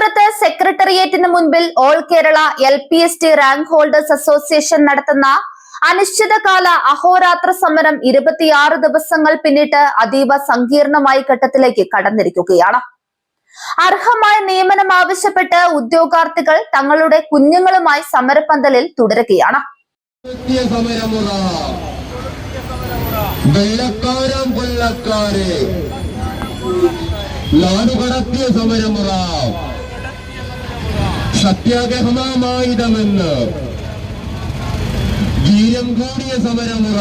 മലപ്പുറത്ത് സെക്രട്ടേറിയറ്റിന് മുൻപിൽ all Kerala LPST rank holders association നടത്തുന്ന അനിശ്ചിതകാല അഹോരാത്ര സമരം 26 ദിവസങ്ങൾ പിന്നിട്ട് അതീവ സങ്കീർണമായ ഘട്ടത്തിലേക്ക് കടന്നിരിക്കുകയാണ്. അർഹമായ നിയമനം ആവശ്യപ്പെട്ട് ഉദ്യോഗാർത്ഥികൾ തങ്ങളുടെ കുഞ്ഞുങ്ങളുമായി സമരപന്തലിൽ തുടരുകയാണ്. നാടുകടത്തിയ സമരമുറ സത്യാഗ്രഹമായുധമെന്ന് വീര്യം കൂടിയ സമരമുറ.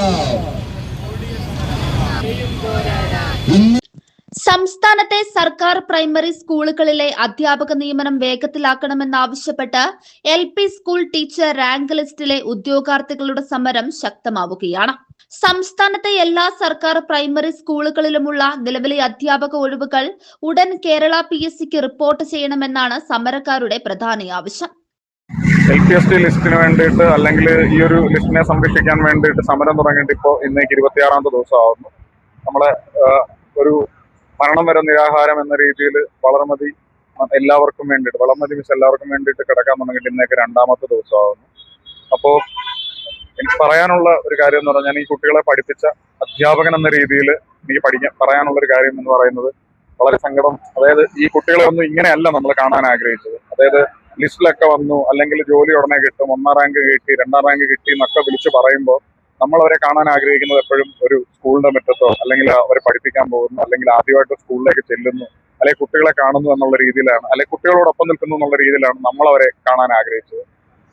സംസ്ഥാനത്തെ സർക്കാർ പ്രൈമറി സ്കൂളുകളിലെ അധ്യാപക നിയമനം വേഗത്തിലാക്കണമെന്നാവശ്യപ്പെട്ട് LP സ്കൂൾ ടീച്ചർ റാങ്ക് ലിസ്റ്റിലെ ഉദ്യോഗാർത്ഥികളുടെ സമരം ശക്തമാവുകയാണ്. സംസ്ഥാനത്തെ എല്ലാ സർക്കാർ പ്രൈമറി സ്കൂളുകളിലുമുള്ള നിലവിലെ അധ്യാപക ഒഴിവുകൾ ഉടൻ കേരള PSCക്ക് റിപ്പോർട്ട് ചെയ്യണമെന്നാണ് സമരക്കാരുടെ പ്രധാന ആവശ്യം. LPST ലിസ്റ്റിന് വേണ്ടിയിട്ട് അല്ലെങ്കിൽ ഈ ഒരു ലിസ്റ്റിനെ സംരക്ഷിക്കാൻ വേണ്ടിയിട്ട് സമരം തുടങ്ങിയിട്ട് ഇപ്പോൾ ഇന്നേക്ക് 26ാമത്തെ ദിവസമാവുന്നു. നമ്മളെ ഒരു മരണം വരെ നിരാഹാരം എന്ന രീതിയിൽ വളർമതി എല്ലാവർക്കും വേണ്ടിയിട്ട് എല്ലാവർക്കും വേണ്ടിയിട്ട് കിടക്കാൻ തുടങ്ങിയിട്ട് ഇന്നേക്ക് 2ാമത്തെ ദിവസമാവുന്നു. അപ്പോൾ എനിക്ക് പറയാനുള്ള ഒരു കാര്യം എന്ന് പറഞ്ഞാൽ, ഈ കുട്ടികളെ പഠിപ്പിച്ച അധ്യാപകൻ എന്ന രീതിയിൽ എനിക്ക് പറയാനുള്ള ഒരു കാര്യം എന്ന് പറയുന്നത് വളരെ സങ്കടം. അതായത് ഈ കുട്ടികളെ ഒന്നും ഇങ്ങനെയല്ല നമ്മൾ കാണാൻ ആഗ്രഹിച്ചത്. അതായത് ലിസ്റ്റിലൊക്കെ വന്നു, അല്ലെങ്കിൽ ജോലി ഉടനെ കിട്ടും, 1ാം റാങ്ക് കിട്ടി, 2ാം റാങ്ക് കിട്ടി എന്നൊക്കെ വിളിച്ച് പറയുമ്പോൾ നമ്മൾ അവരെ കാണാൻ ആഗ്രഹിക്കുന്നത് എപ്പോഴും ഒരു സ്കൂളിന്റെ മുറ്റത്തോ, അല്ലെങ്കിൽ അവരെ പഠിപ്പിക്കാൻ പോകുന്നു, അല്ലെങ്കിൽ ആദ്യമായിട്ട് സ്കൂളിലേക്ക് ചെല്ലുന്നു, അല്ലെങ്കിൽ കുട്ടികളെ കാണുന്നു എന്നുള്ള രീതിയിലാണ്, അല്ലെങ്കിൽ കുട്ടികളോടൊപ്പം നിൽക്കുന്നു എന്നുള്ള രീതിയിലാണ് നമ്മൾ അവരെ കാണാൻ ആഗ്രഹിച്ചത്.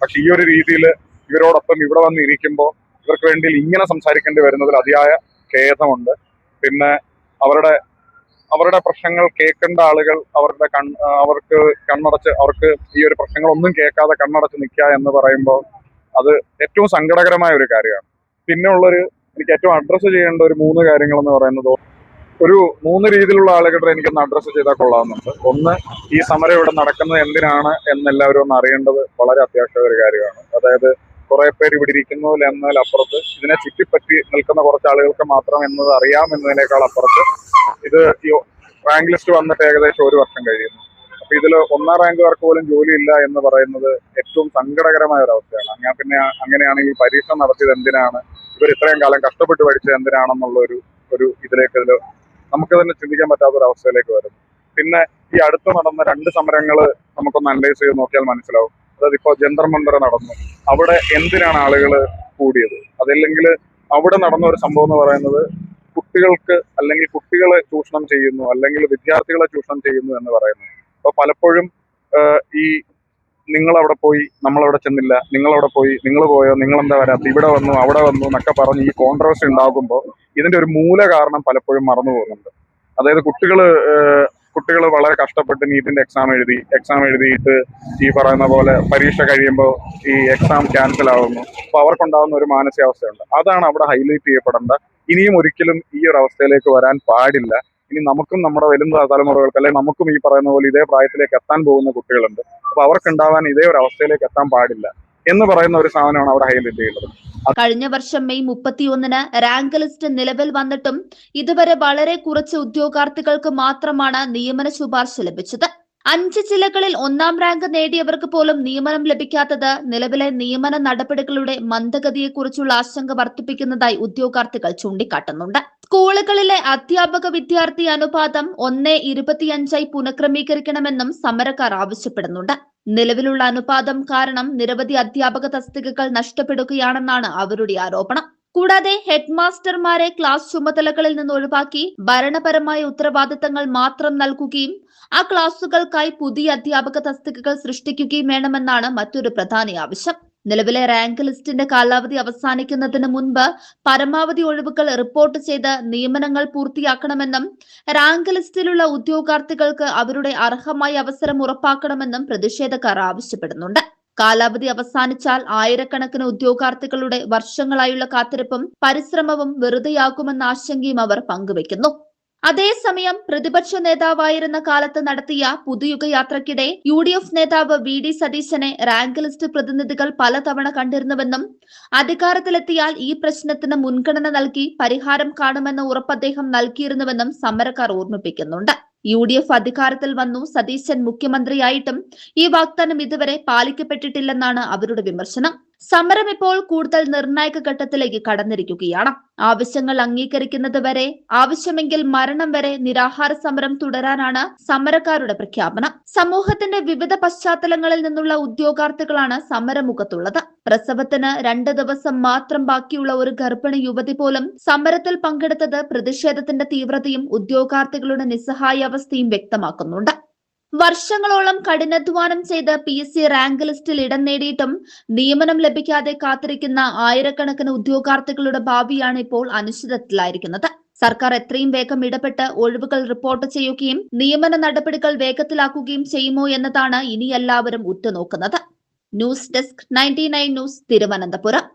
പക്ഷെ ഈ ഒരു രീതിയിൽ ഇവരോടൊപ്പം ഇവിടെ വന്ന് ഇരിക്കുമ്പോൾ ഇവർക്ക് വേണ്ടി ഇങ്ങനെ സംസാരിക്കേണ്ടി വരുന്നതിൽ അതിയായ ഖേദമുണ്ട്. പിന്നെ അവരുടെ പ്രശ്നങ്ങൾ കേൾക്കേണ്ട ആളുകൾ അവർക്ക് കണ്ണടച്ച്, അവർക്ക് ഈ ഒരു പ്രശ്നങ്ങളൊന്നും കേൾക്കാതെ കണ്ണടച്ച് നിൽക്കുക എന്ന് പറയുമ്പോൾ അത് ഏറ്റവും സങ്കടകരമായ ഒരു കാര്യമാണ്. പിന്നെ എനിക്ക് ഏറ്റവും അഡ്രസ്സ് ചെയ്യേണ്ട ഒരു 3 കാര്യങ്ങൾ എന്ന് പറയുന്നത്, ഒരു 3 രീതിയിലുള്ള ആളുകളുടെ എനിക്കൊന്ന് അഡ്രസ്സ് ചെയ്താൽ കൊള്ളാവുന്നുണ്ട്. ഒന്ന്, ഈ സമരം ഇവിടെ നടക്കുന്നത് എന്തിനാണ് എന്നെല്ലാവരും ഒന്ന് അറിയേണ്ടത് വളരെ അത്യാവശ്യമായ ഒരു കാര്യമാണ്. അതായത് കുറെ പേര് ഇവിടെ ഇരിക്കുന്നതിൽ എന്നാൽ അപ്പുറത്ത് ഇതിനെ ചുറ്റിപ്പറ്റി നിൽക്കുന്ന കുറച്ച് ആളുകൾക്ക് മാത്രം എന്നത് അറിയാം എന്നതിനേക്കാൾ അപ്പുറത്ത് ഇത് ഈ റാങ്ക് ലിസ്റ്റ് വന്നിട്ട് ഏകദേശം 1 വർഷം കഴിയുന്നു. അപ്പൊ ഇതിൽ 1ാം റാങ്കുകാർക്ക് പോലും ജോലിയില്ല എന്ന് പറയുന്നത് ഏറ്റവും സങ്കടകരമായ ഒരു അവസ്ഥയാണ്. അങ്ങനെയാണെങ്കിൽ പരീക്ഷ നടത്തിയത് എന്തിനാണ്, ഇവർ ഇത്രയും കാലം കഷ്ടപ്പെട്ട് പഠിച്ചത് എന്തിനാണെന്നുള്ള ഒരു ഇതിലേക്ക് നമുക്ക് തന്നെ ചിന്തിക്കാൻ പറ്റാത്ത ഒരു അവസ്ഥയിലേക്ക് വരും. പിന്നെ ഈ അടുത്ത് നടന്ന 2 സമരങ്ങൾ നമുക്കൊന്ന് അനലൈസ് ചെയ്ത് നോക്കിയാൽ മനസ്സിലാവും. അതായത് ഇപ്പോൾ ജന്തർ മന്ദർ നടന്നു, അവിടെ എന്തിനാണ് ആളുകൾ കൂടിയത്? അതല്ലെങ്കിൽ അവിടെ നടന്ന ഒരു സംഭവം എന്ന് പറയുന്നത് കുട്ടികൾക്ക്, അല്ലെങ്കിൽ കുട്ടികളെ ചൂഷണം ചെയ്യുന്നു, അല്ലെങ്കിൽ വിദ്യാർത്ഥികളെ ചൂഷണം ചെയ്യുന്നു എന്ന് പറയുന്നു. അപ്പൊ പലപ്പോഴും ഈ നിങ്ങളവിടെ പോയി നമ്മളവിടെ ചെന്നില്ല, നിങ്ങളവിടെ പോയി നിങ്ങൾ പോയോ, നിങ്ങളെന്താ വരാത്ത, ഇവിടെ വന്നു അവിടെ വന്നു എന്നൊക്കെ പറഞ്ഞ് ഈ കോൺട്രവേഴ്സി ഉണ്ടാകുമ്പോൾ ഇതിന്റെ ഒരു മൂല കാരണം പലപ്പോഴും മറന്നു പോകുന്നുണ്ട്. അതായത് കുട്ടികൾ വളരെ കഷ്ടപ്പെട്ട് നീറ്റിന്റെ എക്സാം എഴുതിയിട്ട് ഈ പറയുന്ന പോലെ പരീക്ഷ കഴിയുമ്പോൾ ഈ എക്സാം ക്യാൻസൽ ആവുന്നു. അപ്പൊ അവർക്കുണ്ടാകുന്ന ഒരു മാനസികാവസ്ഥയുണ്ട്. അതാണ് അവിടെ ഹൈലൈറ്റ് ചെയ്യപ്പെടേണ്ട. ഇനിയും ഒരിക്കലും ഈ ഒരു അവസ്ഥയിലേക്ക് വരാൻ പാടില്ല. ഇനി നമുക്കും നമ്മുടെ വരും തലമുറകൾക്ക്, അല്ലെങ്കിൽ നമുക്കും ഈ പറയുന്ന പോലെ ഇതേ പ്രായത്തിലേക്ക് എത്താൻ പോകുന്ന കുട്ടികളുണ്ട്. അപ്പൊ അവർക്കുണ്ടാവാൻ ഇതേ ഒരു അവസ്ഥയിലേക്ക് എത്താൻ പാടില്ല എന്ന് പറയുന്ന ഒരു സാധനമാണ് അവിടെ ഹൈലൈറ്റ് ചെയ്യുന്നത്. കഴിഞ്ഞ വർഷം മെയ് 31-ന് റാങ്ക് ലിസ്റ്റ് നിലവിൽ വന്നിട്ടും ഇതുവരെ വളരെ കുറച്ച് ഉദ്യോഗാർത്ഥികൾക്ക് മാത്രമാണ് നിയമന ശുപാർശ ലഭിച്ചത്. 5 ജില്ലകളിൽ 1ാം റാങ്ക് നേടിയവർക്ക് പോലും നിയമനം ലഭിക്കാത്തത് നിലവിലെ നിയമന നടപടികളുടെ മന്ദഗതിയെക്കുറിച്ചുള്ള ആശങ്ക വർദ്ധിപ്പിക്കുന്നതായി ഉദ്യോഗാർത്ഥികൾ ചൂണ്ടിക്കാട്ടുന്നുണ്ട്. സ്കൂളുകളിലെ അധ്യാപക വിദ്യാർത്ഥി അനുപാതം 1:25 പുനഃക്രമീകരിക്കണമെന്നും സമരക്കാർ ആവശ്യപ്പെടുന്നുണ്ട്. നിലവിലുള്ള അനുപാതം കാരണം നിരവധി അധ്യാപക തസ്തികകൾ നഷ്ടപ്പെടുകയാണെന്നാണ് അവരുടെ ആരോപണം. കൂടാതെ ഹെഡ് മാസ്റ്റർമാരെ ക്ലാസ് ചുമതലകളിൽ നിന്ന് ഒഴിവാക്കി ഭരണപരമായ ഉത്തരവാദിത്തങ്ങൾ മാത്രം നൽകുകയും ആ ക്ലാസുകൾക്കായി പുതിയ അധ്യാപക തസ്തികകൾ സൃഷ്ടിക്കുകയും വേണമെന്നാണ് മറ്റൊരു പ്രധാന ആവശ്യം. നിലവിലെ റാങ്ക് ലിസ്റ്റിന്റെ കാലാവധി അവസാനിക്കുന്നതിന് മുൻപ് പരമാവധി ഒഴിവുകൾ റിപ്പോർട്ട് ചെയ്ത് നിയമനങ്ങൾ പൂർത്തിയാക്കണമെന്നും റാങ്ക് ലിസ്റ്റിലുള്ള ഉദ്യോഗാർത്ഥികൾക്ക് അവരുടെ അർഹമായ അവസരം ഉറപ്പാക്കണമെന്നും പ്രതിഷേധക്കാർ ആവശ്യപ്പെടുന്നുണ്ട്. കാലാവധി അവസാനിച്ചാൽ ആയിരക്കണക്കിന് ഉദ്യോഗാർത്ഥികളുടെ വർഷങ്ങളായുള്ള കാത്തിരിപ്പും പരിശ്രമവും വെറുതെയാകുമെന്ന ആശങ്കയും അവർ പങ്കുവയ്ക്കുന്നു. അതേസമയം പ്രതിപക്ഷ നേതാവായിരുന്ന കാലത്ത് നടത്തിയ പുതുയുഗ യാത്രയ്ക്കിടെ UDF നേതാവ് VD സതീശനെ റാങ്ക് ലിസ്റ്റ് പ്രതിനിധികൾ പലതവണ കണ്ടിരുന്നുവെന്നും അധികാരത്തിലെത്തിയാൽ ഈ പ്രശ്നത്തിന് മുൻഗണന നൽകി പരിഹാരം കാണുമെന്ന ഉറപ്പ് അദ്ദേഹം നൽകിയിരുന്നുവെന്നും സമരക്കാർ ഓർമ്മിപ്പിക്കുന്നുണ്ട്. UDF അധികാരത്തിൽ വന്നു, സതീശൻ മുഖ്യമന്ത്രിയായിട്ടും ഈ വാഗ്ദാനം ഇതുവരെ പാലിക്കപ്പെട്ടിട്ടില്ലെന്നാണ് അവരുടെ വിമർശനം. സമരം ഇപ്പോൾ കൂടുതൽ നിർണായക ഘട്ടത്തിലേക്ക് കടന്നിരിക്കുകയാണ്. ആവശ്യങ്ങൾ അംഗീകരിക്കുന്നത് വരെ, ആവശ്യമെങ്കിൽ മരണം വരെ നിരാഹാര സമരം തുടരാനാണ് സമരക്കാരുടെ പ്രഖ്യാപനം. സമൂഹത്തിന്റെ വിവിധ പശ്ചാത്തലങ്ങളിൽ നിന്നുള്ള ഉദ്യോഗാർത്ഥികളാണ് സമരമുഖത്തുള്ളത്. പ്രസവത്തിന് 2 ദിവസം മാത്രം ബാക്കിയുള്ള ഒരു ഗർഭിണി യുവതി പോലും സമരത്തിൽ പങ്കെടുത്തത് പ്രതിഷേധത്തിന്റെ തീവ്രതയും ഉദ്യോഗാർത്ഥികളുടെ നിസ്സഹായാവസ്ഥയും വ്യക്തമാക്കുന്നുണ്ട്. വർഷങ്ങളോളം കഠിനാധ്വാനം ചെയ്ത് PSC റാങ്ക് ലിസ്റ്റിൽ ഇടം നേടിയിട്ടും നിയമനം ലഭിക്കാതെ കാത്തിരിക്കുന്ന ആയിരക്കണക്കിന് ഉദ്യോഗാർത്ഥികളുടെ ഭാവിയാണ് ഇപ്പോൾ അനിശ്ചിതത്വത്തിലായിരിക്കുന്നത്. സർക്കാർ എത്രയും വേഗം ഇടപെട്ട് ഒഴിവുകൾ റിപ്പോർട്ട് ചെയ്യുകയും നിയമന നടപടികൾ വേഗത്തിലാക്കുകയും ചെയ്യുമോ എന്നതാണ് ഇനി എല്ലാവരും ഉറ്റുനോക്കുന്നത്. News desk 99 news, Thiruvananthapuram.